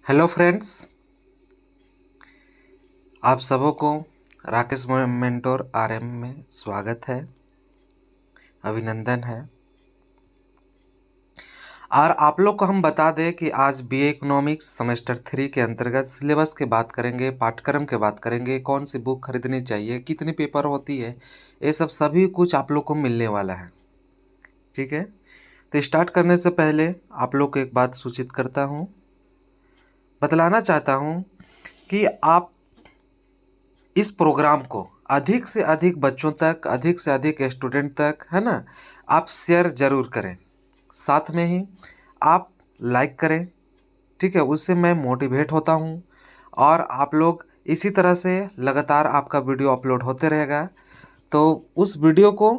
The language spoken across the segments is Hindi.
हेलो फ्रेंड्स, आप सबों को राकेश मेंटोर आरएम में स्वागत है, अभिनंदन है। और आप लोग को हम बता दें कि आज बीए इकोनॉमिक्स सेमेस्टर 3 के अंतर्गत सिलेबस के बात करेंगे, पाठ्यक्रम के बात करेंगे, कौन सी बुक खरीदनी चाहिए, कितनी पेपर होती है, ये सब सभी कुछ आप लोग को मिलने वाला है। ठीक है, तो स्टार्ट करने से पहले आप लोग को एक बात सूचित करता हूँ, बतलाना चाहता हूँ कि आप इस प्रोग्राम को अधिक से अधिक बच्चों तक, अधिक से अधिक स्टूडेंट तक, है ना, आप शेयर ज़रूर करें। साथ में ही आप लाइक करें। ठीक है, उससे मैं मोटिवेट होता हूँ और आप लोग इसी तरह से लगातार आपका वीडियो अपलोड होते रहेगा। तो उस वीडियो को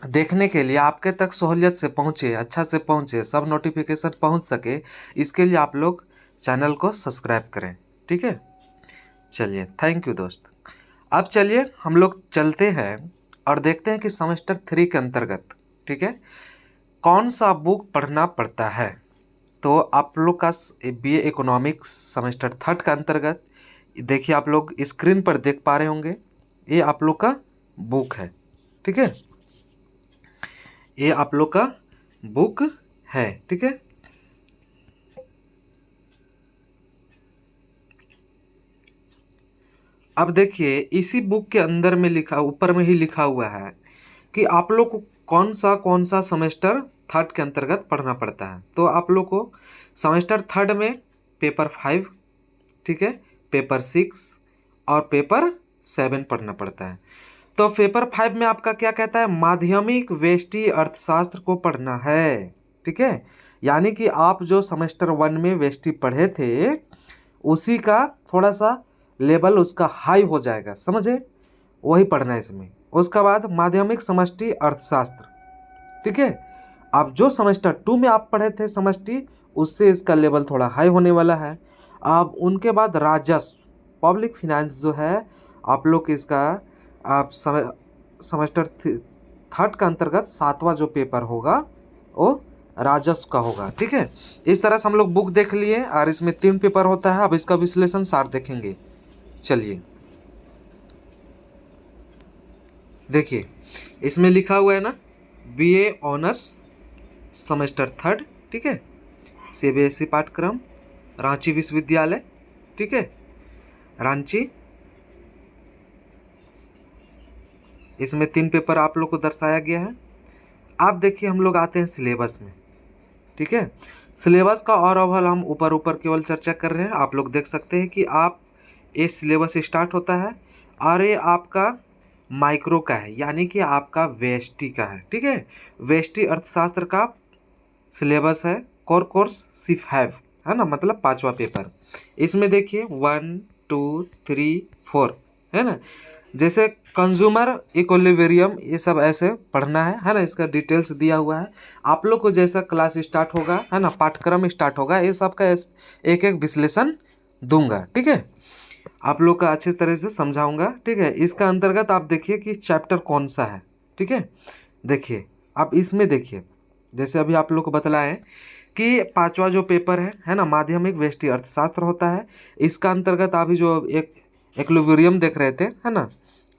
देखने के लिए आपके तक सहूलियत से पहुँचे, अच्छा से पहुँचे, सब नोटिफिकेशन पहुँच सके, इसके लिए आप लोग चैनल को सब्सक्राइब करें। ठीक है, चलिए, थैंक यू दोस्त। अब चलिए हम लोग चलते हैं और देखते हैं कि सेमेस्टर 3 के अंतर्गत, ठीक है, कौन सा बुक पढ़ना पड़ता है। तो आप लोग का बीए इकोनॉमिक्स सेमेस्टर 3 का अंतर्गत देखिए, आप लोग स्क्रीन पर देख पा रहे होंगे, ये आप लोग का बुक है। ठीक है, ये आप लोग का बुक है। ठीक है, अब देखिए इसी बुक के अंदर में लिखा, ऊपर में ही लिखा हुआ है कि आप लोग को कौन सा सेमेस्टर 3 के अंतर्गत पढ़ना पड़ता है। तो आप लोग को सेमेस्टर 3 में पेपर 5, ठीक है, पेपर 6 और पेपर 7 पढ़ना पड़ता है। तो पेपर 5 में आपका क्या कहता है, माध्यमिक व्यष्टि अर्थशास्त्र को पढ़ना है। ठीक है, यानी कि आप जो सेमेस्टर 1 में व्यष्टि पढ़े थे उसी का थोड़ा सा लेवल उसका हाई हो जाएगा, समझे, वही पढ़ना है इसमें। उसके बाद माध्यमिक समष्टि अर्थशास्त्र। ठीक है, आप जो सेमेस्टर 2 में आप पढ़े थे समष्टि, उससे इसका लेवल थोड़ा हाई होने वाला है। अब उनके बाद राजस्व, पब्लिक फिनेंस जो है, आप लोग इसका आप सेमेस्टर 3 का अंतर्गत 7वां जो पेपर होगा वो राजस्व का होगा। ठीक है, इस तरह से हम लोग बुक देख लिए और इसमें 3 पेपर होता है। अब इसका विश्लेषण सार देखेंगे। चलिए देखिए, इसमें लिखा हुआ है ना, बीए ऑनर्स सेमेस्टर 3, ठीक है, सीबीएसई पाठ्यक्रम, रांची विश्वविद्यालय। ठीक है, रांची। इसमें 3 पेपर आप लोग को दर्शाया गया है। आप देखिए, हम लोग आते हैं सिलेबस में। ठीक है, सिलेबस का और अवल हम ऊपर ऊपर केवल चर्चा कर रहे हैं। आप लोग देख सकते हैं कि आप ये सिलेबस स्टार्ट होता है और ये आपका माइक्रो का है, यानी कि आपका वेस्टी का है। ठीक है, वेस्टी अर्थशास्त्र का सिलेबस है, कोर कोर्स C5, है ना, मतलब 5वां पेपर। इसमें देखिए 1 2 3 4, है ना, जैसे कंज्यूमर इक्विलिब्रियम, ये सब ऐसे पढ़ना है ना, इसका डिटेल्स दिया हुआ है। आप लोग को जैसा क्लास स्टार्ट होगा, है ना, पाठ्यक्रम स्टार्ट होगा, ये सब का एक एक विश्लेषण दूंगा। ठीक है, आप लोग का अच्छे तरह से समझाऊंगा। ठीक है, इसका अंतर्गत आप देखिए कि चैप्टर कौन सा है। ठीक है, देखिए आप इसमें देखिए, जैसे अभी आप लोग को बतलाएं कि 5वां जो पेपर है ना, माध्यमिक व्यष्टि अर्थशास्त्र होता है। इसका अंतर्गत अभी जो एक इक्विलिब्रियम देख रहे थे, है ना,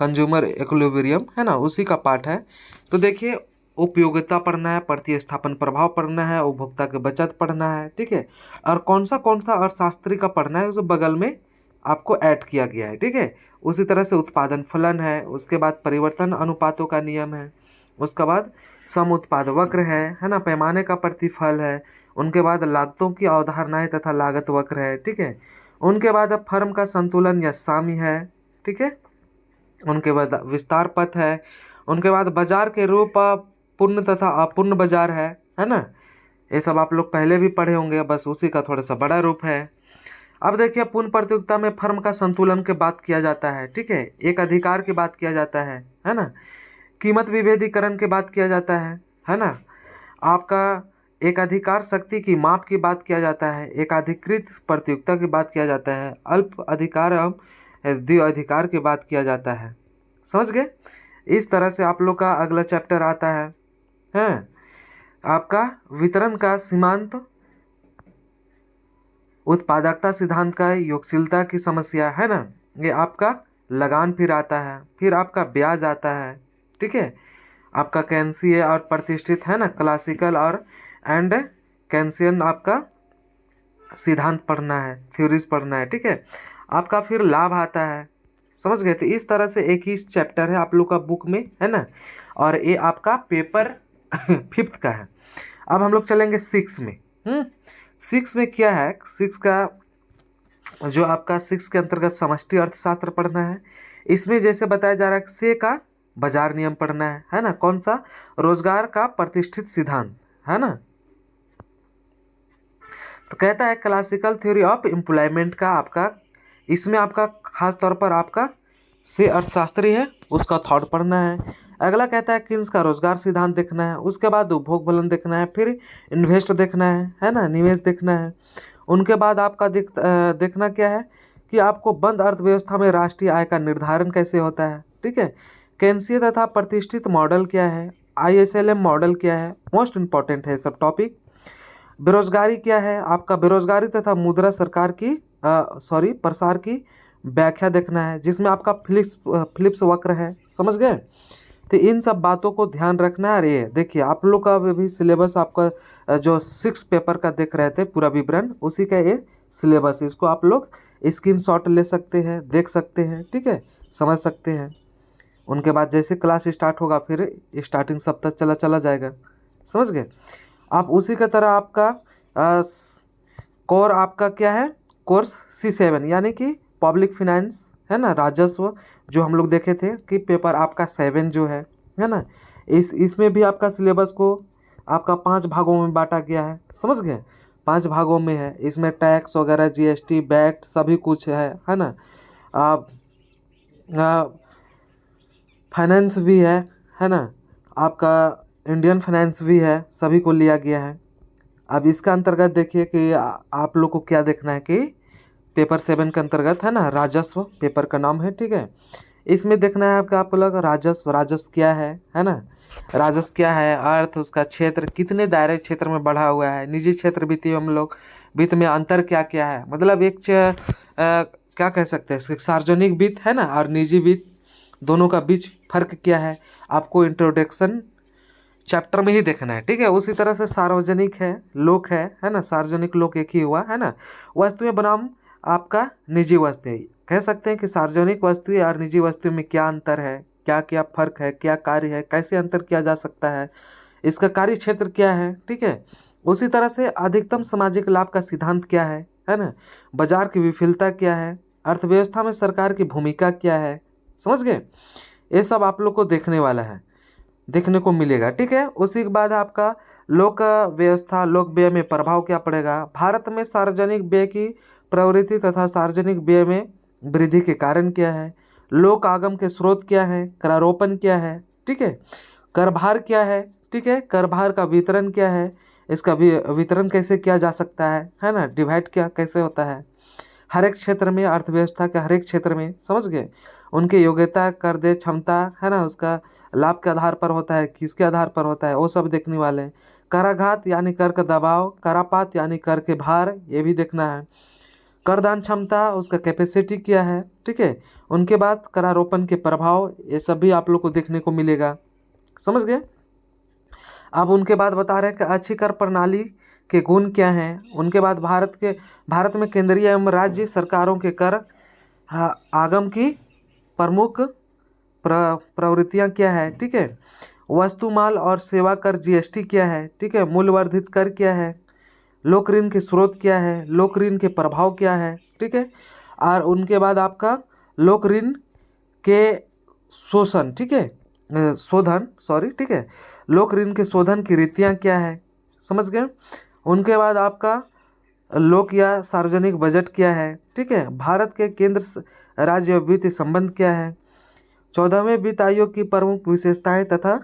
कंज्यूमर इक्विलिब्रियम, है ना, उसी का पार्ट है। तो देखिए, उपयोगिता पढ़ना है, प्रतिस्थापन प्रभाव पढ़ना है, उपभोक्ता की बचत पढ़ना है। ठीक है, और कौन सा अर्थशास्त्री का पढ़ना है, जो बगल में आपको ऐड किया गया है। ठीक है, उसी तरह से उत्पादन फलन है, उसके बाद परिवर्तन अनुपातों का नियम है, उसके बाद सम उत्पाद वक्र है ना, पैमाने का प्रतिफल है, उनके बाद लागतों की अवधारणाएं तथा लागत वक्र है। ठीक है, उनके बाद अब फर्म का संतुलन या साम्य है। ठीक है, उनके बाद विस्तार पथ है, उनके बाद बाजार के रूप पूर्ण तथा अपूर्ण बाजार है ना, ये सब आप लोग पहले भी पढ़े होंगे, बस उसी का थोड़ा सा बड़ा रूप है। अब देखिए, पूर्ण प्रतियोगिता में फर्म का संतुलन की बात किया जाता है। ठीक है, एक अधिकार की बात किया जाता है ना, कीमत विभेदीकरण की बात किया जाता है ना, आपका एक अधिकार शक्ति की माप की बात किया जाता है, एक अधिकृत प्रतियोगिता की बात किया जाता है, अल्प अधिकार एवं द्वि अधिकार की बात किया जाता है। समझ गए, इस तरह से आप लोग का अगला चैप्टर आता है आपका वितरण का सीमांत, उत्पादकता सिद्धांत का योगशीलता की समस्या है ना, ये आपका लगान फिर आता है, फिर आपका ब्याज आता है, ठीक है। आपका कैंसीय और प्रतिष्ठित है ना, क्लासिकल और एंड कैंसियन आपका सिद्धांत पढ़ना है, थ्योरीज पढ़ना है, ठीक है। आपका फिर लाभ आता है, समझ गए। तो इस तरह से एक ही चैप्टर है आप लोग का बुक में, है ना, और ये आपका पेपर 5th का है। अब हम लोग चलेंगे 6 में। 6 में क्या है, 6 का जो आपका 6 के अंतर्गत समष्टि अर्थशास्त्र पढ़ना है। इसमें जैसे बताया जा रहा है, से का बाजार नियम पढ़ना है ना, कौन सा, रोजगार का प्रतिष्ठित सिद्धांत, है ना। तो कहता है क्लासिकल थ्योरी ऑफ एम्प्लॉयमेंट का आपका, इसमें आपका खास तौर पर आपका से अर्थशास्त्री है, उसका थॉट पढ़ना है। अगला कहता है किन्स का रोजगार सिद्धांत देखना है, उसके बाद उपभोग बलन देखना है, फिर इन्वेस्ट देखना है ना, निवेश देखना है। उनके बाद आपका देखना क्या है कि आपको बंद अर्थव्यवस्था में राष्ट्रीय आय का निर्धारण कैसे होता है, ठीक है। केंद्रीय तथा प्रतिष्ठित मॉडल क्या है, ISLM मॉडल क्या है, मोस्ट इंपॉर्टेंट है सब टॉपिक। बेरोजगारी क्या है, आपका बेरोजगारी तथा मुद्रा सरकार की प्रसार की व्याख्या देखना है, जिसमें आपका फिलिप्स वक्र है, समझ गए। तो इन सब बातों को ध्यान रखना है। और ये देखिए आप लोग का भी सिलेबस आपका जो 6 पेपर का देख रहे थे पूरा विवरण, उसी का ये सिलेबस है। इसको आप लोग स्क्रीनशॉट ले सकते हैं, देख सकते हैं, ठीक है, समझ सकते हैं। उनके बाद जैसे क्लास स्टार्ट होगा फिर स्टार्टिंग सब तक चला जाएगा, समझ गए आप। उसी का तरह आपका कोर आपका क्या है, कोर्स C7 यानी कि पब्लिक फाइनेंस, है ना, राजस्व, जो हम लोग देखे थे कि पेपर आपका 7 जो है ना, इसमें भी आपका सिलेबस को आपका 5 भागों में बांटा गया है, समझ गए। 5 भागों में है, इसमें टैक्स वगैरह, GST, बैट सभी कुछ है ना। आप फाइनेंस भी है ना, आपका इंडियन फाइनेंस भी है, सभी को लिया गया है। अब इसका अंतर्गत देखिए कि आप लोग को क्या देखना है कि पेपर 7 के अंतर्गत है ना, राजस्व पेपर का नाम है, ठीक है। इसमें देखना है आपका आप लोग राजस्व क्या है ना, राजस्व क्या है, अर्थ, उसका क्षेत्र, कितने दायरे क्षेत्र में बढ़ा हुआ है, निजी क्षेत्र वित्तीय हम लोग वित्त में अंतर क्या क्या है, मतलब एक क्या कह सकते हैं, सार्वजनिक वित्त है ना और निजी वित्त, दोनों का बीच फर्क क्या है, आपको इंट्रोडक्शन चैप्टर में ही देखना है, ठीक है। उसी तरह से सार्वजनिक है, लोक है ना, सार्वजनिक लोक एक ही हुआ, है ना। वस्तुएं बनाम आपका निजी वस्तुएं, कह सकते हैं कि सार्वजनिक वस्तुएं और निजी वस्तुओं में क्या अंतर है, क्या क्या फर्क है, क्या कार्य है, कैसे अंतर किया जा सकता है, इसका कार्य क्षेत्र क्या है, ठीक है। उसी तरह से अधिकतम सामाजिक लाभ का सिद्धांत क्या है ना, बाजार की विफलता क्या है, अर्थव्यवस्था में सरकार की भूमिका क्या है, समझ गए। ये सब आप लोग को देखने वाला है, देखने को मिलेगा, ठीक है। उसी के बाद आपका लोक व्यवस्था, लोक व्यय में प्रभाव क्या पड़ेगा, भारत में सार्वजनिक व्यय की प्रवृत्ति तथा सार्वजनिक व्यय में वृद्धि के कारण क्या है, लोक आगम के स्रोत क्या है, करारोपण क्या है, ठीक है, कर भार क्या है, ठीक है, कर भार का वितरण क्या है, इसका वितरण कैसे किया जा सकता है ना, डिवाइड क्या कैसे होता है, हर एक क्षेत्र में, अर्थव्यवस्था के हर एक क्षेत्र में, समझ गए। उनके योग्यता, कर दे क्षमता, है ना, उसका लाभ के आधार पर होता है, किसके आधार पर होता है, वो सब देखने वाले हैं। कराघात यानी कर का दबाव, करापात यानी कर के भार, ये भी देखना है। करदान क्षमता, उसका कैपेसिटी क्या है, ठीक है। उनके बाद करारोपण के प्रभाव, ये सब भी आप लोग को देखने को मिलेगा, समझ गए। अब उनके बाद बता रहे हैं कि अच्छी कर प्रणाली के गुण क्या हैं। उनके बाद भारत में केंद्रीय एवं राज्य सरकारों के कर आगम की प्रमुख प्रवृत्तियां क्या है, ठीक है। वस्तु माल और सेवा कर GST क्या है, ठीक है। मूल्य वर्धित कर क्या है, लोक ऋण के स्रोत क्या है, लोक ऋण के प्रभाव क्या है, ठीक है। और उनके बाद आपका लोक ऋण के शोषण, ठीक है, शोधन सॉरी, ठीक है, लोक ऋण के शोधन की रीतियाँ क्या है, समझ गए। उनके बाद आपका लोक या सार्वजनिक बजट क्या है, ठीक है। भारत के केंद्र राज्य वित्त संबंध क्या है, 14वें वित्त आयोग की प्रमुख विशेषताएं तथा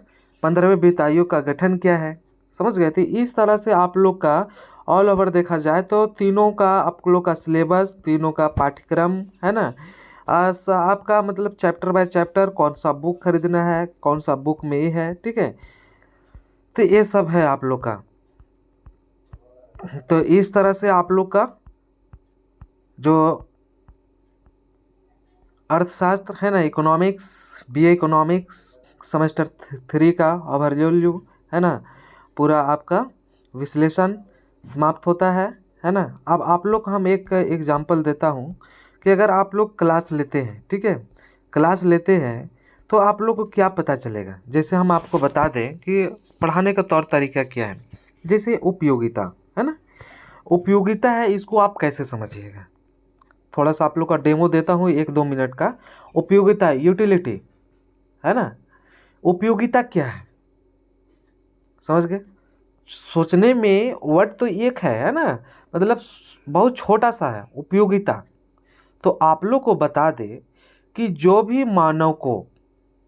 15वें वित्त आयोग का गठन क्या है, समझ गए थे। इस तरह से आप लोग का ऑल ओवर देखा जाए तो तीनों का आप लोग का सिलेबस, तीनों का पाठ्यक्रम, है ना, आपका मतलब चैप्टर बाय चैप्टर कौन सा बुक खरीदना है, कौन सा बुक में ये है, ठीक है। तो ये सब है आप लोग का। तो इस तरह से आप लोग का जो अर्थशास्त्र है ना, इकोनॉमिक्स, बीए इकोनॉमिक्स सेमेस्टर 3 का ओवरव्यू है ना, पूरा आपका विश्लेषण समाप्त होता है ना। अब आप लोग हम एक एग्जांपल देता हूँ कि अगर आप लोग क्लास लेते हैं, ठीक है, क्लास लेते हैं तो आप लोग को क्या पता चलेगा। जैसे हम आपको बता दें कि पढ़ाने का तौर तरीका क्या है। जैसे उपयोगिता है ना, उपयोगिता है, इसको आप कैसे समझिएगा। थोड़ा सा आप लोग का डेमो देता हूँ 1-2 मिनट का। उपयोगिता, यूटिलिटी है ना, उपयोगिता क्या है, समझ गए। सोचने में वर्ड तो एक है ना, मतलब बहुत छोटा सा है उपयोगिता। तो आप लोग को बता दे कि जो भी मानव को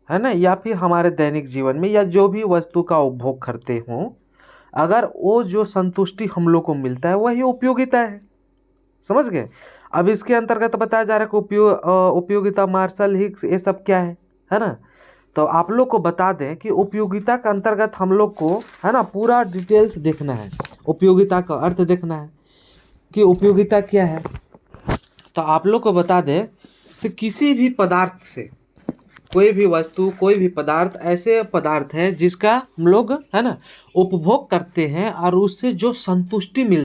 है ना, या फिर हमारे दैनिक जीवन में या जो भी वस्तु का उपभोग करते हों, अगर वो जो संतुष्टि हम लोग को मिलता है वही उपयोगिता है, समझ गए। अब इसके अंतर्गत बताया जा रहा है कि उपयोगिता, मार्शल हिग्स, ये सब क्या है ना। तो आप लोग को बता दें कि उपयोगिता के अंतर्गत हम लोग को है ना पूरा डिटेल्स देखना है, उपयोगिता का अर्थ देखना है कि उपयोगिता क्या है। तो आप लोग को बता दें कि किसी भी पदार्थ से, कोई भी वस्तु, कोई भी पदार्थ, ऐसे पदार्थ है जिसका हम लोग है ना उपभोग करते हैं और उससे जो संतुष्टि मिलती